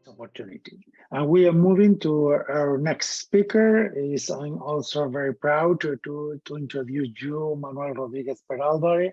Opportunity. And we are moving to our next speaker. I'm also very proud to introduce you, Manuel Rodríguez-Perálvarez.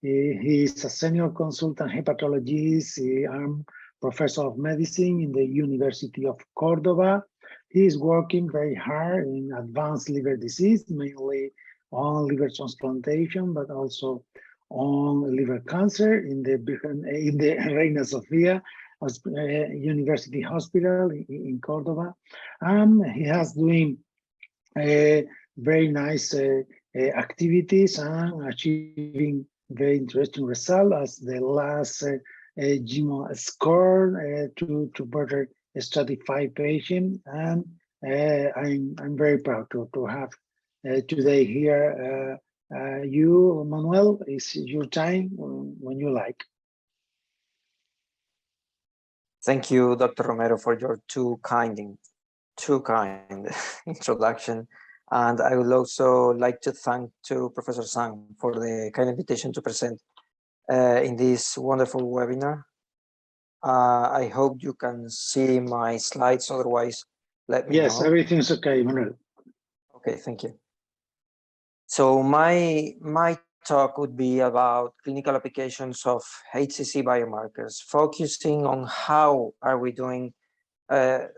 He is a senior consultant hepatologist and professor of medicine in the University of Córdoba. He is working very hard in advanced liver disease, mainly on liver transplantation, but also on liver cancer in the Reina Sofia University Hospital in Córdoba. He has doing very nice activities and achieving very interesting result as the last GMO score to better stratify patient. And I'm very proud to have today here you, Manuel. It's your time when you like. Thank you, Dr. Romero, for your too kind introduction. And I would also like to thank to Professor Sang for the kind invitation to present in this wonderful webinar. I hope you can see my slides, otherwise let me know. Yes, everything's okay, Manuel. Okay, thank you. So my talk would be about clinical applications of HCC biomarkers, focusing on how are we doing to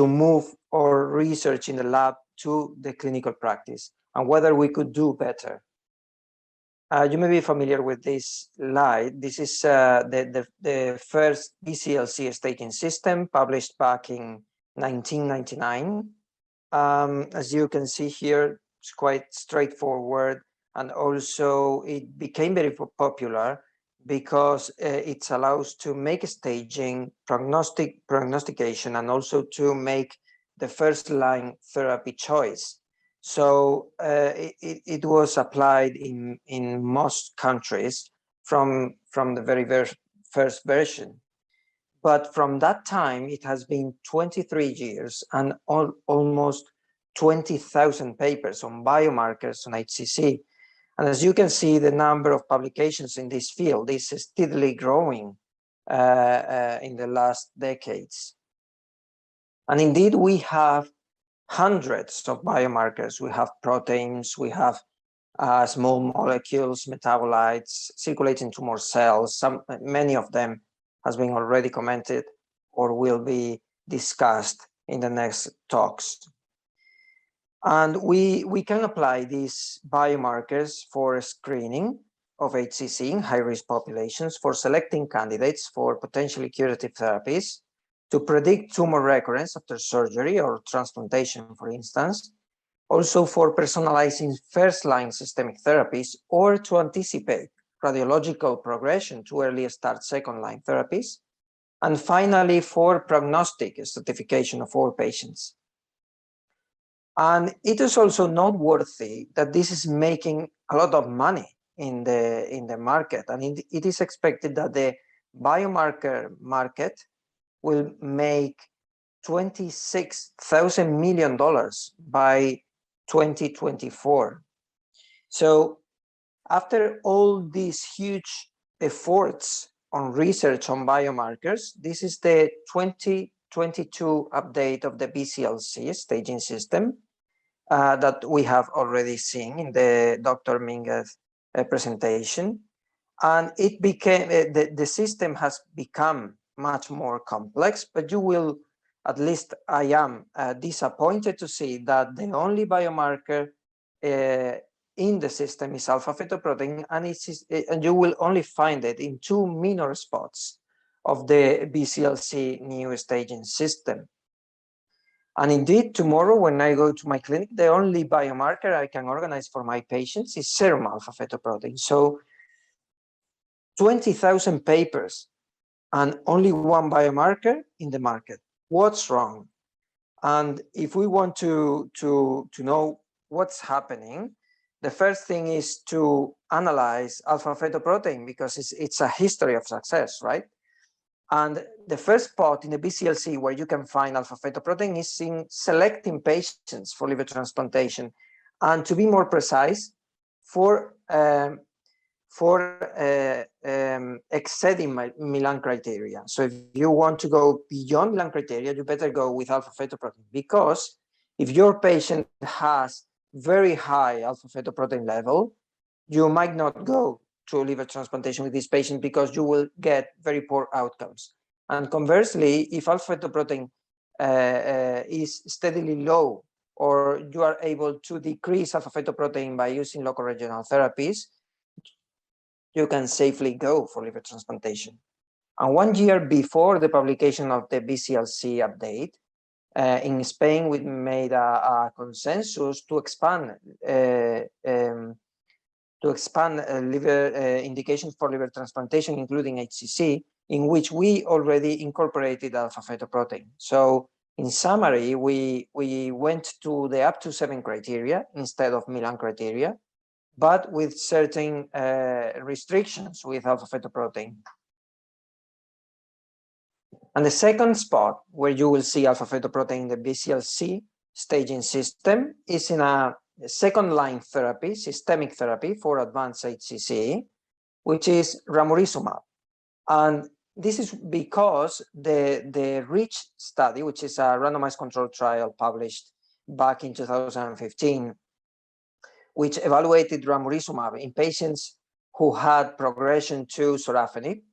move our research in the lab to the clinical practice and whether we could do better. You may be familiar with this slide. This is the first BCLC staging system published back in 1999. As you can see here, it's quite straightforward, and also it became very popular because it allows to make staging, prognostication, and also to make the first line therapy choice. So it was applied in most countries from the very first version. But from that time, it has been 23 years and almost 20,000 papers on biomarkers on HCC. And as you can see, the number of publications in this field is steadily growing in the last decades. And indeed, we have hundreds of biomarkers. We have proteins, we have small molecules, metabolites, circulating tumor cells. Many of them has been already commented or will be discussed in the next talks. And we can apply these biomarkers for screening of HCC in high-risk populations, for selecting candidates for potentially curative therapies, to predict tumor recurrence after surgery or transplantation, for instance, also for personalizing first-line systemic therapies, or to anticipate radiological progression to early start second-line therapies, and finally for prognostic stratification of all patients. And it is also noteworthy that this is making a lot of money in the market, and it is expected that the biomarker market will make $26,000 million by 2024. So after all these huge efforts on research on biomarkers, this is the 2022 update of the BCLC staging system that we have already seen in the Dr. Minguez presentation. And it became, the system has become much more complex, but you will, at least I am disappointed to see that the only biomarker in the system is alpha-fetoprotein, and you will only find it in 2 minor spots of the BCLC new staging system. And indeed, tomorrow when I go to my clinic, the only biomarker I can organize for my patients is serum alpha-fetoprotein. So 20,000 papers and only one biomarker in the market. What's wrong? And if we want to know what's happening, the first thing is to analyze alpha-fetoprotein, because it's a history of success, right? And the first spot in the BCLC where you can find alpha-fetoprotein is in selecting patients for liver transplantation. And to be more precise, exceeding Milan criteria. So if you want to go beyond Milan criteria, you better go with alpha-fetoprotein, because if your patient has very high alpha-fetoprotein level, you might not go to liver transplantation with this patient because you will get very poor outcomes. And conversely, if alpha-fetoprotein is steadily low, or you are able to decrease alpha-fetoprotein by using local regional therapies, you can safely go for liver transplantation. And 1 year before the publication of the BCLC update, in Spain, we made a consensus to expand liver indications for liver transplantation, including HCC, in which we already incorporated alpha-fetoprotein. So in summary, we went to the up to 7 criteria instead of Milan criteria, but with certain restrictions with alpha-fetoprotein. And the second spot where you will see alpha-fetoprotein in the BCLC staging system is in a second-line therapy, systemic therapy for advanced HCC, which is ramucirumab. And this is because the REACH study, which is a randomized controlled trial published back in 2015, which evaluated ramucirumab in patients who had progression to sorafenib,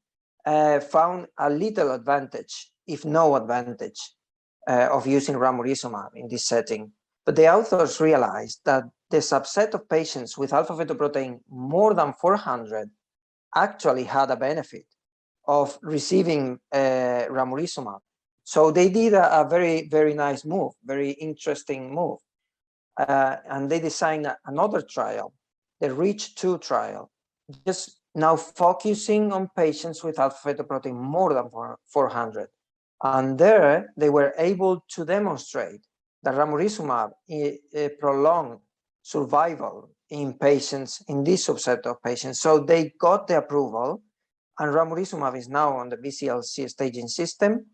found a little advantage, if no advantage, of using ramucirumab in this setting. But the authors realized that the subset of patients with alpha-fetoprotein more than 400 actually had a benefit of receiving ramucirumab. So they did a very, very nice move, very interesting move. And they designed another trial, the REACH-2 trial, just now focusing on patients with alpha-fetoprotein more than 400. And there they were able to demonstrate that ramucirumab prolonged survival in patients, in this subset of patients. So they got the approval, and ramucirumab is now on the BCLC staging system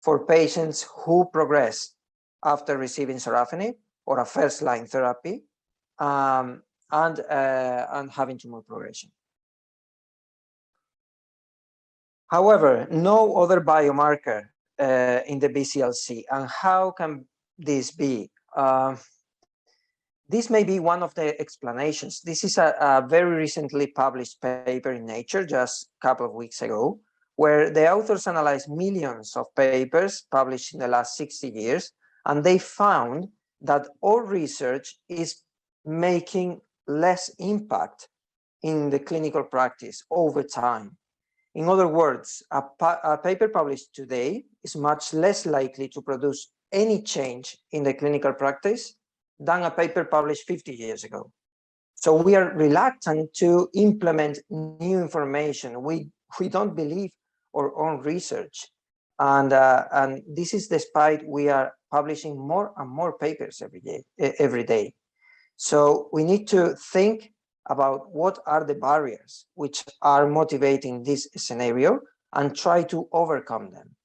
for patients who progress after receiving sorafenib or a first-line therapy, and having tumor progression. However, no other biomarker in the BCLC. And how can this be? This may be one of the explanations. This is a very recently published paper in Nature, just a couple of weeks ago, where the authors analyzed millions of papers published in the last 60 years, and they found that all research is making less impact in the clinical practice over time. In other words, a paper published today is much less likely to produce any change in the clinical practice than a paper published 50 years ago. So we are reluctant to implement new information. We don't believe our own research. And this is despite we are publishing more and more papers every day. So we need to think about what are the barriers which are motivating this scenario and try to overcome them.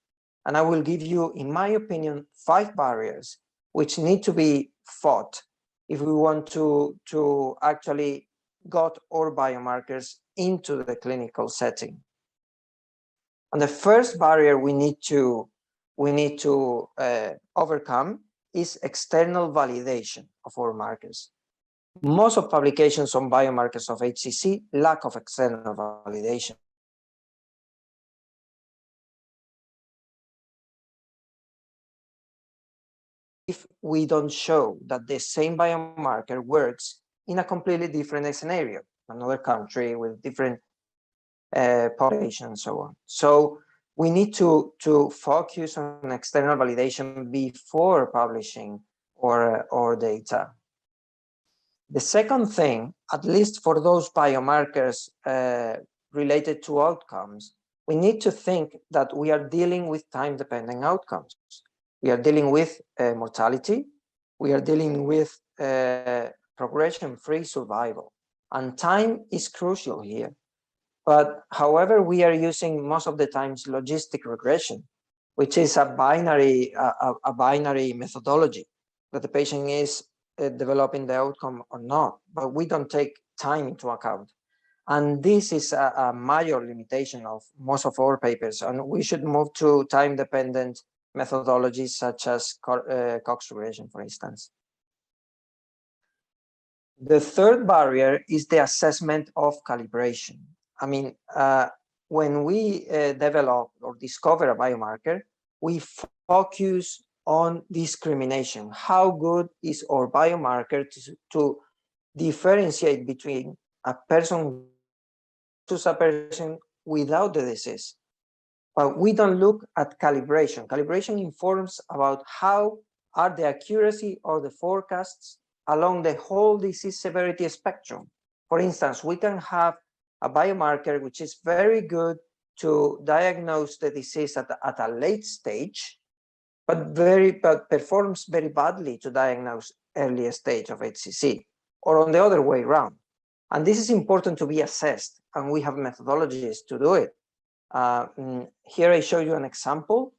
And I will give you, in my opinion, 5 barriers which need to be fought if we want to actually get our biomarkers into the clinical setting. And the first barrier we need to overcome is external validation of our markers. Most of publications on biomarkers of HCC lack of external validation. If we don't show that the same biomarker works in a completely different scenario, another country with different population and so on. So we need to focus on external validation before publishing our data. The second thing, at least for those biomarkers related to outcomes, we need to think that we are dealing with time-dependent outcomes. We are dealing with mortality. We are dealing with progression-free survival. And time is crucial here. But however, we are using most of the times logistic regression, which is a binary methodology that the patient is developing the outcome or not. But we don't take time into account. And this is a major limitation of most of our papers. And we should move to time-dependent methodologies such as Cox regression, for instance. The third barrier is the assessment of calibration. I mean, when we develop or discover a biomarker, we focus on discrimination. How good is our biomarker to differentiate between a person versus a person without the disease? But we don't look at calibration. Calibration informs about how are the accuracy of the forecasts along the whole disease severity spectrum. For instance, we can have a biomarker which is very good to diagnose the disease at a late stage, but performs very badly to diagnose early stage of HCC, or on the other way around. And this is important to be assessed, and we have methodologies to do it. Here I show you an example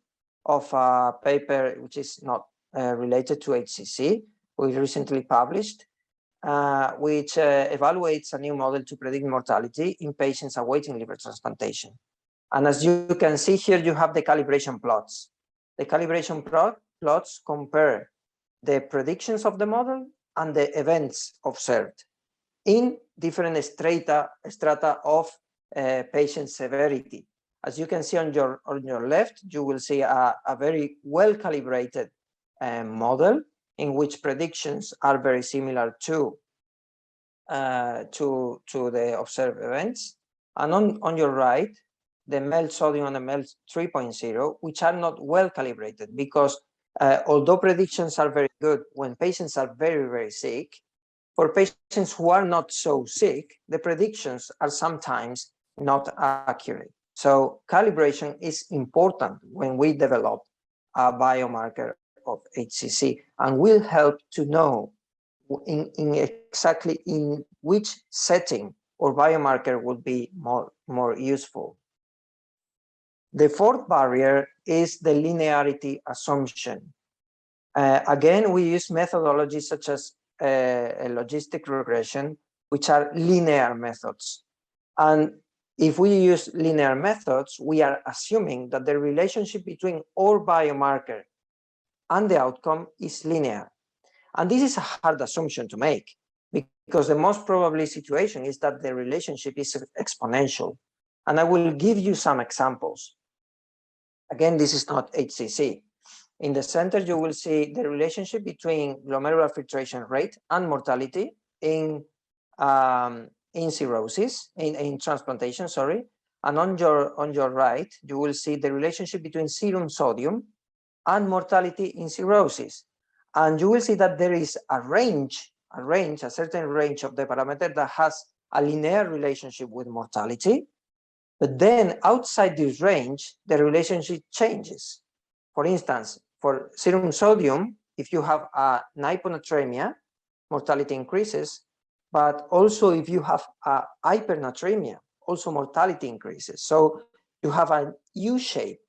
of a paper which is not related to HCC, we recently published, which evaluates a new model to predict mortality in patients awaiting liver transplantation. And as you can see here, you have the calibration plots. The calibration plots compare the predictions of the model and the events observed in different strata of patient severity. As you can see on your left, you will see a very well-calibrated model in which predictions are very similar to the observed events. And on your right, the MELD sodium and the MELD 3.0, which are not well calibrated, because although predictions are very good when patients are very, very sick, for patients who are not so sick, the predictions are sometimes not accurate. So calibration is important when we develop a biomarker of HCC, and will help to know in exactly in which setting or biomarker would be more useful. The fourth barrier is the linearity assumption. Again, we use methodologies such as a logistic regression, which are linear methods. And if we use linear methods, we are assuming that the relationship between our biomarker and the outcome is linear. And this is a hard assumption to make, because the most probably situation is that the relationship is exponential. And I will give you some examples. Again, this is not HCC. In the center, you will see the relationship between glomerular filtration rate and mortality in cirrhosis, in transplantation, sorry. And on your right, you will see the relationship between serum sodium and mortality in cirrhosis. And you will see that there is a certain range of the parameter that has a linear relationship with mortality. But then outside this range, the relationship changes. For instance, for serum sodium, if you have a hyponatremia, mortality increases. But also if you have a hypernatremia, also mortality increases. So you have a U shape,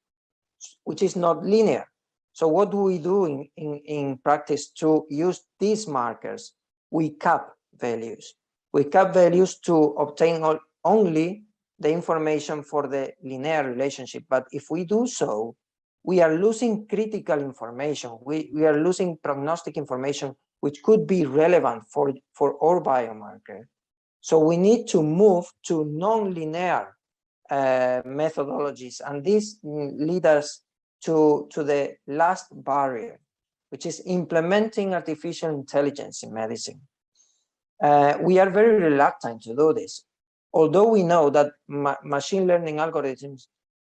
which is not linear. So what do we do in practice to use these markers? We cap values. We cap values to obtain only the information for the linear relationship. But if we do so, we are losing critical information. We are losing prognostic information, which could be relevant for our biomarker. So we need to move to non-linear methodologies. And this leads us to the last barrier, which is implementing artificial intelligence in medicine. We are very reluctant to do this, although we know that machine learning algorithms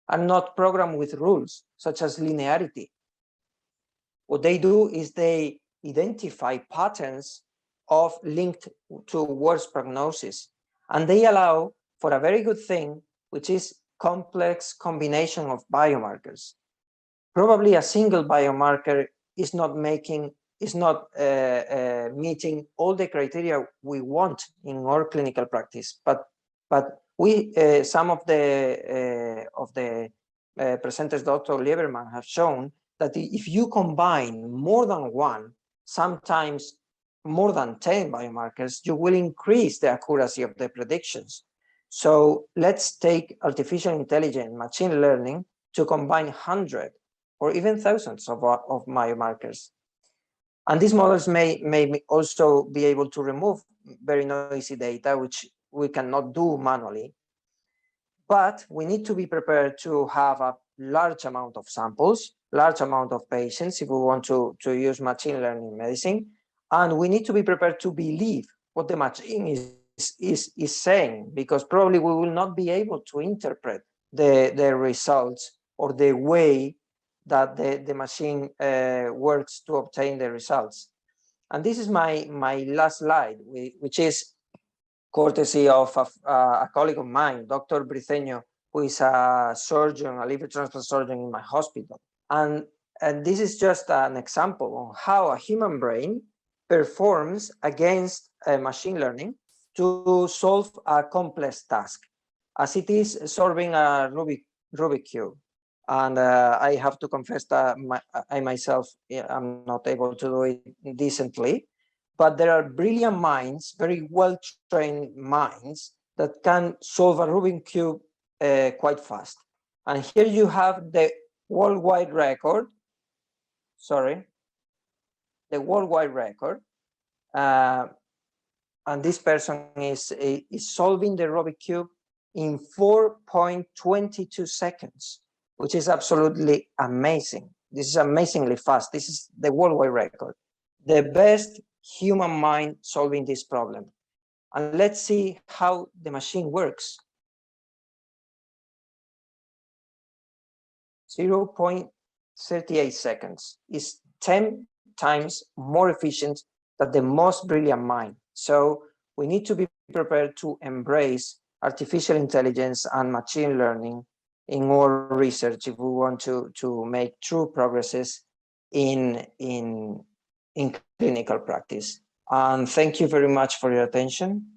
are not programmed with rules such as linearity. What they do is they identify patterns of linked to worse prognosis, and they allow for a very good thing, which is complex combination of biomarkers. Probably a single biomarker is not meeting all the criteria we want in our clinical practice, but we some of the presenters, Dr. Lieberman, have shown that if you combine more than one, sometimes more than 10 biomarkers, you will increase the accuracy of the predictions. So let's take artificial intelligence, machine learning, to combine hundreds or even thousands of biomarkers. And these models may also be able to remove very noisy data, which we cannot do manually. But we need to be prepared to have a large amount of samples, large amount of patients if we want to use machine learning medicine. And we need to be prepared to believe what the machine is saying, because probably we will not be able to interpret the results or the way that the machine works to obtain the results. And this is my last slide, which is courtesy of a colleague of mine, Dr. Briceño, who is a surgeon, a liver transplant surgeon in my hospital. And this is just an example on how a human brain performs against machine learning to solve a complex task, as it is solving a Rubik cube. And I have to confess that I myself am not able to do it decently. But there are brilliant minds, very well-trained minds that can solve a Rubik cube quite fast. And here you have the worldwide record, the worldwide record. And this person is solving the Rubik cube in 4.22 seconds, which is absolutely amazing. This is amazingly fast. This is the worldwide record. The best human mind solving this problem. And let's see how the machine works. 0.38 seconds is 10 times more efficient than the most brilliant mind. So we need to be prepared to embrace artificial intelligence and machine learning in our research if we want to make true progresses in clinical practice. And thank you very much for your attention.